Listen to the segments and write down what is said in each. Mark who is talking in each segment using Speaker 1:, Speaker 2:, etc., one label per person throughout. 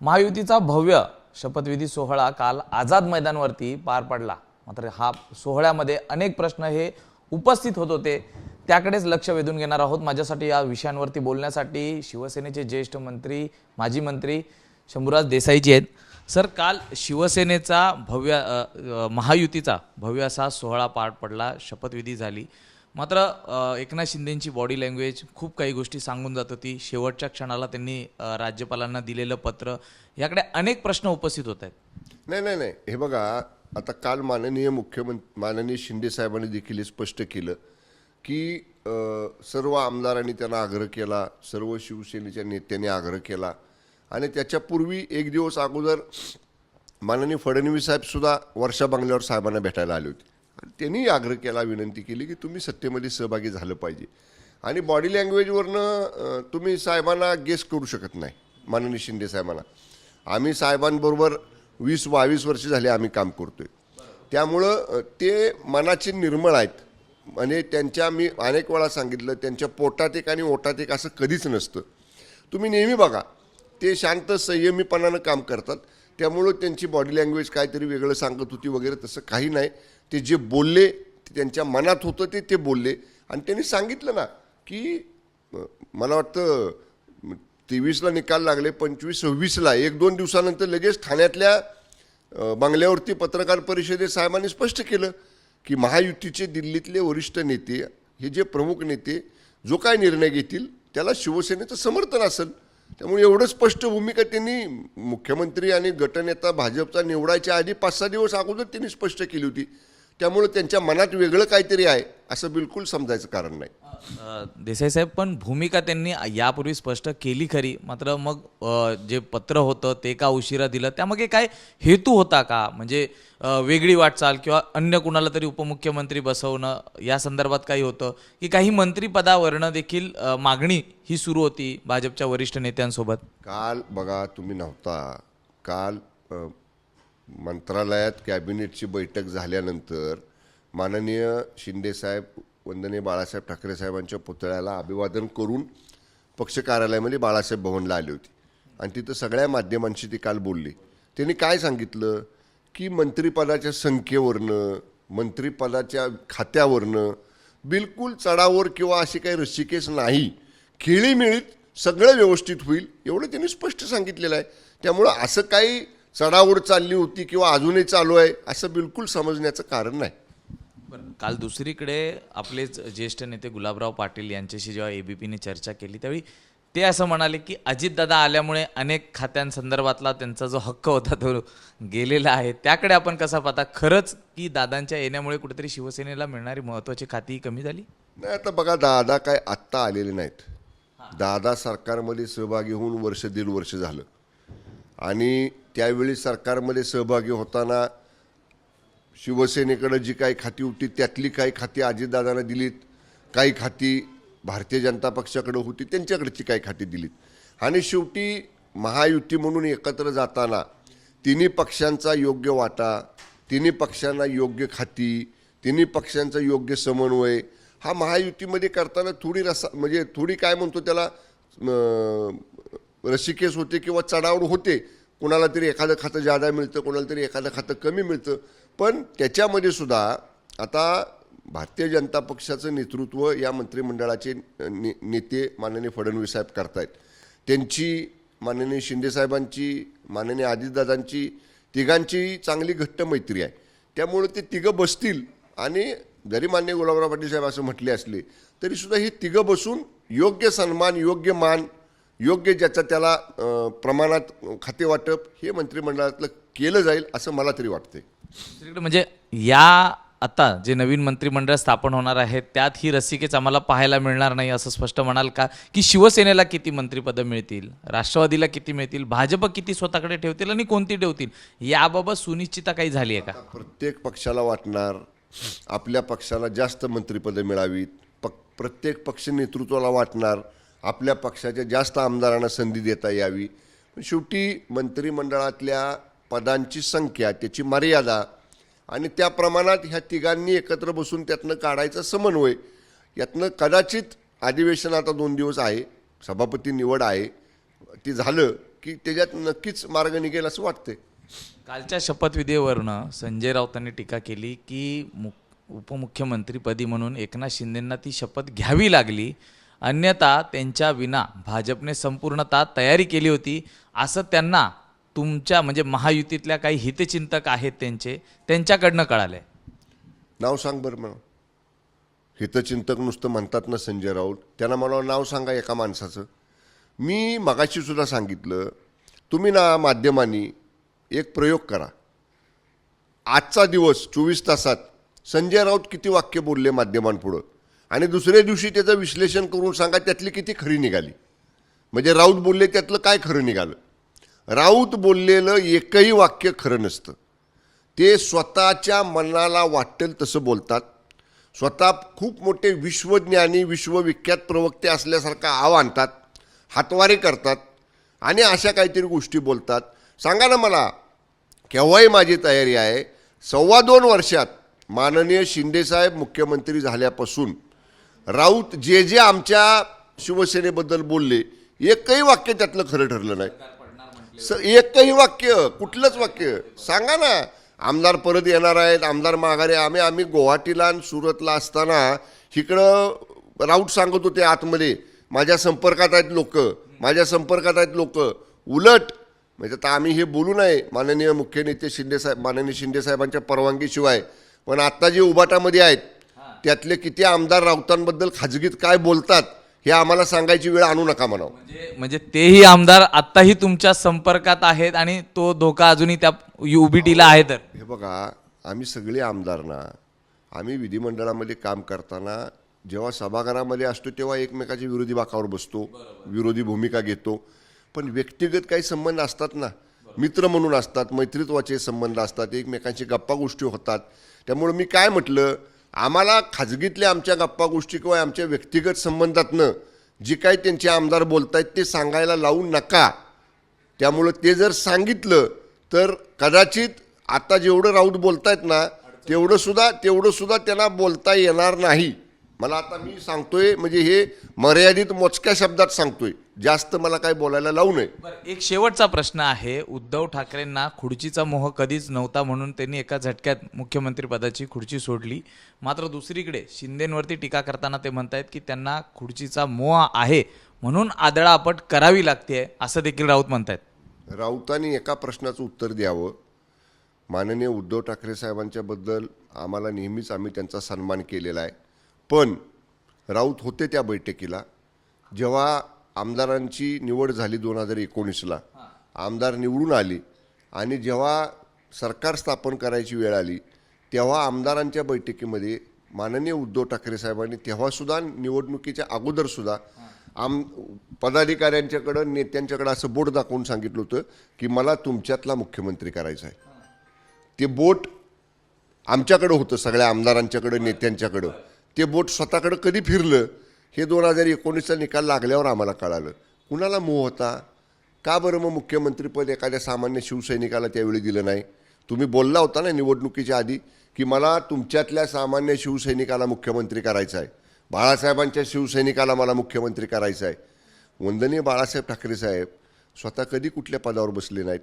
Speaker 1: महायुतीचा भव्य शपथविधी सोहळा काल आझाद मैदानवरती पार पडला। मात्र हा सोहळ्यामध्ये अनेक प्रश्न हे उपस्थित होत होते, त्याकडेच लक्ष वेधून घेणार आहोत। माझ्यासाठी या विषयांवरती बोलण्यासाठी शिवसेनेचे ज्येष्ठ मंत्री, माजी मंत्री शंभूराज देसाईजी आहेत। सर, काल शिवसेनेचा महायुतीचा भव्य असा सोहळा पार पडला, शपथविधी झाली। मात्र एकनाथ शिंदेंची बॉडी लँग्वेज खूप काही गोष्टी सांगून जात होती। शेवटच्या क्षणाला त्यांनी राज्यपालांना दिलेलं पत्र, याकडे अनेक प्रश्न उपस्थित होत आहेत।
Speaker 2: नाही, हे बघा, आता काल माननीय शिंदे साहेबांनी देखील स्पष्ट केलं की सर्व आमदारांनी त्यांना आग्रह केला, सर्व शिवसेनेच्या नेत्यांनी आग्रह केला आणि त्याच्यापूर्वी एक दिवस अगोदर माननीय फडणवीस साहेब सुद्धा वर्षा बंगल्यावर साहेबांना भेटायला आले होते आणि त्यांनी आग्रह केला, विनंती केली की तुम्ही सत्तेमध्ये सहभागी झालं पाहिजे। आणि बॉडी लँग्वेजवरनं तुम्ही साहेबांना गेस करू शकत नाही। माननीय शिंदे साहेबांना आम्ही साहेबांबरोबर 20-22 वर्ष झाले आम्ही काम करतोय, त्यामुळं ते मनाचे निर्मळ आहेत। म्हणजे त्यांच्या, मी अनेक वेळा सांगितलं, त्यांच्या पोटात एक आणि ओटात एक असं कधीच नसतं। तुम्ही नेहमी बघा, ते शांत संयमीपणानं काम करतात, त्यामुळं त्यांची बॉडी लँग्वेज काहीतरी वेगळं सांगत होती वगैरे, तसं काही नाही। ते जे बोलले ते त्यांच्या मनात होतं ते बोलले आणि त्यांनी सांगितलं ना की मला वाटतं 23ला निकाल लागले, 25-26ला 1-2 दिवसानंतर लगेच ठाण्यातल्या बंगल्यावरती पत्रकार परिषदेत साहेबांनी स्पष्ट केलं की महायुतीचे दिल्लीतले वरिष्ठ नेते, हे जे प्रमुख नेते जो काय निर्णय घेतील त्याला शिवसेनेचं समर्थन असेल। त्यामुळे एवढं स्पष्ट भूमिका त्यांनी मुख्यमंत्री आणि गटनेता भाजपचा निवडायच्या आधी 5-6 दिवस अगोदर त्यांनी स्पष्ट केली होती। त्यामुळे त्यांच्या मनात वेगळं काहीतरी आहे असं बिलकुल समजायचं कारण नाही।
Speaker 1: देसाई साहेब, पण भूमिका त्यांनी यापूर्वी स्पष्ट केली खरी, मात्र मग जे पत्र होतं ते का उशिरा दिलं, त्यामागे काय हेतू होता का? म्हणजे वेगळी वाटचाल किंवा अन्य कुणाला तरी उपमुख्यमंत्री बसवणं, या संदर्भात काही होतं की काही मंत्रिपदावरनं देखील मागणी ही सुरू होती भाजपच्या वरिष्ठ नेत्यांसोबत?
Speaker 2: काल बघा, तुम्ही नव्हता काल, मंत्रालयात कॅबिनेटची बैठक झाल्यानंतर माननीय शिंदेसाहेब वंदनीय बाळासाहेब ठाकरे साहेबांच्या पुतळ्याला अभिवादन करून पक्ष कार्यालयामध्ये बाळासाहेब भवनला आली होती आणि तिथं सगळ्या माध्यमांशी ती काल बोलली। त्यांनी काय सांगितलं की मंत्रिपदाच्या संख्येवरनं, मंत्रिपदाच्या खात्यावरनं बिलकुल चढावर किंवा अशी काही रस्सीकेस नाही, खेळीमेळीत सगळं व्यवस्थित होईल एवढं त्यांनी स्पष्ट सांगितलेलं आहे। त्यामुळं असं काही चढाओढ चालली होती किंवा अजूनही चालू आहे असं बिलकुल समजण्याचं कारण नाही।
Speaker 1: काल दुसरीकडे आपलेच ज्येष्ठ नेते गुलाबराव पाटील यांच्याशी जेव्हा एबीपीने चर्चा केली त्यावेळी ते असं म्हणाले की अजितदादा आल्यामुळे अनेक खात्यांसंदर्भातला त्यांचा जो हक्क होता तो गेलेला आहे। त्याकडे आपण कसा पाहता? खरंच की दादांच्या येण्यामुळे कुठेतरी शिवसेनेला मिळणारी महत्त्वाची खाती कमी झाली?
Speaker 2: नाही, आता बघा, दादा काय आत्ता आलेले नाहीत। दादा सरकारमध्ये सहभागी होऊन 1-1.5 वर्ष झालं आणि त्यावेळी सरकारमध्ये सहभागी होताना शिवसेनेकडे जी काही खाती होती त्यातली काही खाती अजितदादांना दिलीत, काही खाती भारतीय जनता पक्षाकडे होती त्यांच्याकडची काही खाती दिलीत आणि शेवटी महायुती म्हणून एकत्र जाताना तिन्ही पक्षांचा योग्य वाटा, तिन्ही पक्षांना योग्य खाती, तिन्ही पक्षांचा योग्य समन्वय हा महायुतीमध्ये करताना थोडी काय म्हणतो त्याला रसिकेस होते किंवा चढाओढ होते। कोणाला तरी एखादं खातं जादा मिळतं, कोणाला तरी एखादं खातं कमी मिळतं, पण त्याच्यामध्ये सुद्धा आता भारतीय जनता पक्षाचं नेतृत्व या मंत्रिमंडळाचे नेते माननीय फडणवीस साहेब करतायत। त्यांची, माननीय शिंदेसाहेबांची, माननीय अजितदादांची, तिघांची चांगली घट्ट मैत्री आहे। त्यामुळे ते तिघं बसतील आणि जरी माननीय गुलाबराव पाटील साहेब असं म्हटले असले तरीसुद्धा हे तिघं बसून योग्य सन्मान, योग्य मान, योग्य ज्याचा त्याला प्रमाणात खाते वाटप हे मंत्रिमंडळातलं केलं जाईल असं मला तरी वाटतंय।
Speaker 1: म्हणजे या आता जे नवीन मंत्रिमंडळ स्थापन होणार आहे त्यात ही रस्सीकेच आम्हाला पाहायला मिळणार नाही असं स्पष्ट म्हणाल का? की शिवसेनेला किती मंत्रिपदं मिळतील, राष्ट्रवादीला किती मिळतील, भाजप किती स्वतःकडे ठेवतील आणि कोणती ठेवतील, याबाबत सुनिश्चितता काही झाली आहे का?
Speaker 2: प्रत्येक पक्षाला वाटणार आपल्या पक्षाला जास्त मंत्रिपदं मिळावीत, प्रत्येक पक्ष नेतृत्वाला वाटणार आपल्या पक्षाच्या जास्त आमदारांना संधी देता यावी। शेवटी मंत्रिमंडळातल्या पदांची संख्या, त्याची मर्यादा आणि त्या प्रमाणात ह्या तिघांनी एकत्र बसून त्यातनं काढायचा समन्वय, यातनं कदाचित अधिवेशन आता 2 दिवस आहे, सभापती निवड आहे, ती झालं की त्याच्यात नक्कीच मार्ग निघेल असं वाटतंय.
Speaker 1: कालच्या शपथविधीवरनं संजय राऊतांनी टीका केली की उपमुख्यमंत्रीपदी म्हणून एकनाथ शिंदेंना ती शपथ घ्यावी लागली, अन्यथा त्यांच्या विना भाजपने संपूर्णतः तयारी केली होती असं त्यांना तुमच्या म्हणजे महायुतीतल्या काही हितचिंतक आहेत त्यांच्याकडनं कळालंय.
Speaker 2: नाव सांग बरं मला. हितचिंतक नुसतं म्हणतात ना संजय राऊत, त्यांना मला नाव सांगा एका माणसाचं. मी मगाशी सुद्धा सांगितलं, तुम्ही ना माध्यमांनी एक प्रयोग करा. आजचा दिवस 24 तासात संजय राऊत किती वाक्य बोलले माध्यमांपुढं आणि दुसऱ्या दिवशी त्याचं विश्लेषण करून सांगा त्यातली किती खरी निघाली. म्हणजे राऊत बोलले त्यातलं काय खरं निघालं. राऊत बोललेलं एकही वाक्य खरं नसतं. ते स्वतःच्या मनाला वाटेल तसं बोलतात. स्वतः खूप मोठे विश्वज्ञानी विश्वविख्यात प्रवक्ते असल्यासारखा आव आणतात, हातवारे करतात आणि अशा काहीतरी गोष्टी बोलतात. सांगा ना मला, केव्हाही माझी तयारी आहे. 2.25 वर्षात माननीय शिंदेसाहेब मुख्यमंत्री झाल्यापासून राऊत जे जे आमच्या शिवसेनेबद्दल बोलले एकही वाक्य त्यातलं खरं ठरलं नाही. एकही वाक्य, कुठलंच वाक्य सांगा ना. आमदार परत येणार आहेत, आमदार माघारे. आम्ही गुवाहाटीला आणि सुरतला असताना इकडं राऊत सांगत होते आतमध्ये, माझ्या संपर्कात आहेत लोक, माझ्या संपर्कात आहेत लोक. उलट म्हणजे आता आम्ही हे बोलू नये माननीय मुख्य नेते शिंदेसाहेब, माननीय शिंदेसाहेबांच्या परवानगीशिवाय, पण आत्ता जे उबाटामध्ये आहेत त्यातले किती आमदार राऊतांबद्दल खाजगीत काय बोलतात हे आम्हाला सांगायची वेळ आणू नका म्हणावं.
Speaker 1: म्हणजे तेही आमदार आत्ताही तुमच्या संपर्कात आहेत आणि तो धोका अजूनही त्या UBTला आहे. तर
Speaker 2: हे बघा, आम्ही सगळे आमदारना, आम्ही विधिमंडळामध्ये काम करताना जेव्हा सभागृहामध्ये असतो तेव्हा एकमेकाच्या विरोधी बाकावर बसतो, विरोधी भूमिका घेतो. पण व्यक्तिगत काही संबंध असतात ना, मित्र म्हणून असतात, मैत्रित्वाचे संबंध असतात, एकमेकांची गप्पा गोष्टी होतात. त्यामुळे मी काय म्हटलं, आम्हाला खाजगीतल्या आमच्या गप्पा गोष्टी किंवा आमच्या व्यक्तिगत संबंधातनं जे काही त्यांचे आमदार बोलतायत ते सांगायला लावू नका. त्यामुळं ते जर सांगितलं तर कदाचित आता जेवढं राऊत बोलतायत ना तेवढं सुद्धा त्यांना बोलता येणार नाही. मला आता मी सांगतोय म्हणजे हे मर्यादित मोजक्या शब्दात सांगतोय, जास्त मला काय बोलायला लावू नये.
Speaker 1: एक शेवटचा प्रश्न आहे. उद्धव ठाकरेंना खुर्चीचा मोह कधीच नव्हता म्हणून त्यांनी एका झटक्यात मुख्यमंत्रीपदाची खुर्ची सोडली. मात्र दुसरीकडे शिंदेंवरती टीका करताना ते म्हणतायत की त्यांना खुर्चीचा मोह आहे म्हणून आदळापट करावी लागते असं देखील राऊत म्हणतायत.
Speaker 2: राऊतांनी एका प्रश्नाचं उत्तर द्यावं. माननीय उद्धव ठाकरे साहेबांच्याबद्दल आम्हाला नेहमीच आम्ही त्यांचा सन्मान केलेला आहे. पण राऊत होते त्या बैठकीला जेव्हा आमदारांची निवड झाली 2019ला, आमदार निवडून आली आणि जेव्हा सरकार स्थापन करायची वेळ आली तेव्हा आमदारांच्या बैठकीमध्ये माननीय उद्धव ठाकरे साहेबांनी तेव्हासुद्धा निवडणुकीच्या अगोदरसुद्धा पदाधिकाऱ्यांच्याकडं नेत्यांच्याकडं असं बोट दाखवून सांगितलं होतं की मला तुमच्यातला मुख्यमंत्री करायचा आहे. ते बोट आमच्याकडं होतं, सगळ्या आमदारांच्याकडं, नेत्यांच्याकडं. ते बोट स्वतःकडं कधी फिरलं हे 2019चा निकाल लागल्यावर आम्हाला कळालं. कुणाला मोह होता? का बरं मग मुख्यमंत्रीपद एखाद्या सामान्य शिवसैनिकाला त्यावेळी दिलं नाही? तुम्ही बोलला होता ना निवडणुकीच्या आधी की मला तुमच्यातल्या सामान्य शिवसैनिकाला मुख्यमंत्री करायचं आहे, बाळासाहेबांच्या शिवसैनिकाला मला मुख्यमंत्री करायचं आहे. वंदनीय बाळासाहेब ठाकरे साहेब स्वतः कधी कुठल्या पदावर बसले नाहीत.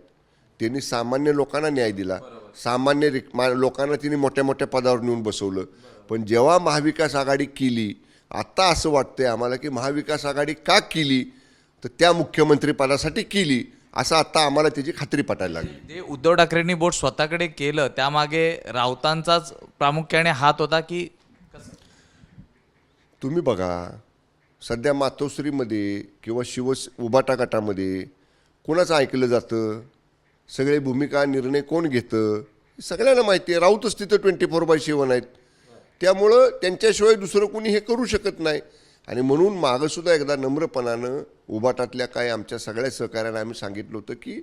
Speaker 2: त्यांनी सामान्य लोकांना न्याय दिला, सामान्य लोकांना त्यांनी मोठ्या मोठ्या पदावर नेऊन बसवलं. पण जेव्हा महाविकास आघाडी केली, आत्ता असं वाटतंय आम्हाला की महाविकास आघाडी का केली तर त्या मुख्यमंत्रीपदासाठी केली असं आता आम्हाला त्याची खात्री पटायला लागली.
Speaker 1: ते उद्धव ठाकरेंनी बोट स्वतःकडे केलं त्यामागे राऊतांचाच प्रामुख्याने हात होता की
Speaker 2: तुम्ही बघा, सध्या मातोश्रीमध्ये किंवा उबाटा गटामध्ये कोणाचं ऐकलं जातं, सगळे भूमिका निर्णय कोण घेतं सगळ्यांना माहिती आहे. राऊतच तिथं 24/7 आहेत. त्यामुळं त्यांच्याशिवाय दुसरं कोणी हे करू शकत नाही. आणि म्हणून मागंसुद्धा एकदा नम्रपणानं उबाटातल्या काय आमच्या सगळ्या सहकार्यांना आम्ही सांगितलं होतं की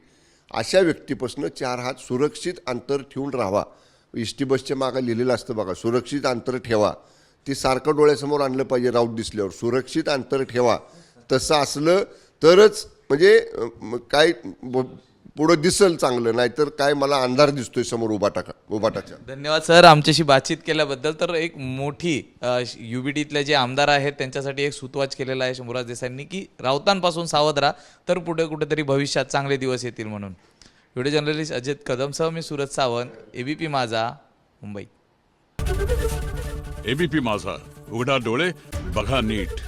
Speaker 2: अशा व्यक्तीपासून 4 हात सुरक्षित अंतर ठेवून राहावा. एसटी बसच्या मागं लिहिलेलं असतं बघा, सुरक्षित अंतर ठेवा. ते सारखं डोळ्यासमोर आणलं पाहिजे राऊत दिसल्यावर, सुरक्षित अंतर ठेवा. तसं असलं तरच म्हणजे काय पुढं दिसल चांगलं, नाहीतर काय मला अंधार दिसतोय समोर उभाटाच्या.
Speaker 1: धन्यवाद सर आमच्याशी बातचीत केल्याबद्दल. तर एक मोठी युबीटीतले जे आमदार आहेत त्यांच्यासाठी एक सूतवाच केलेला आहे शंभूराज देसाईंनी की राऊतांपासून सावध राहा, तर पुढे कुठेतरी भविष्यात चांगले दिवस येतील म्हणून. व्हिडिओ जर्नलिस्ट अजित कदमसह मी सूरज सावंत, एबीपी माझा, मुंबई.
Speaker 3: एबीपी माझा, उघडा डोळे बघा नीट.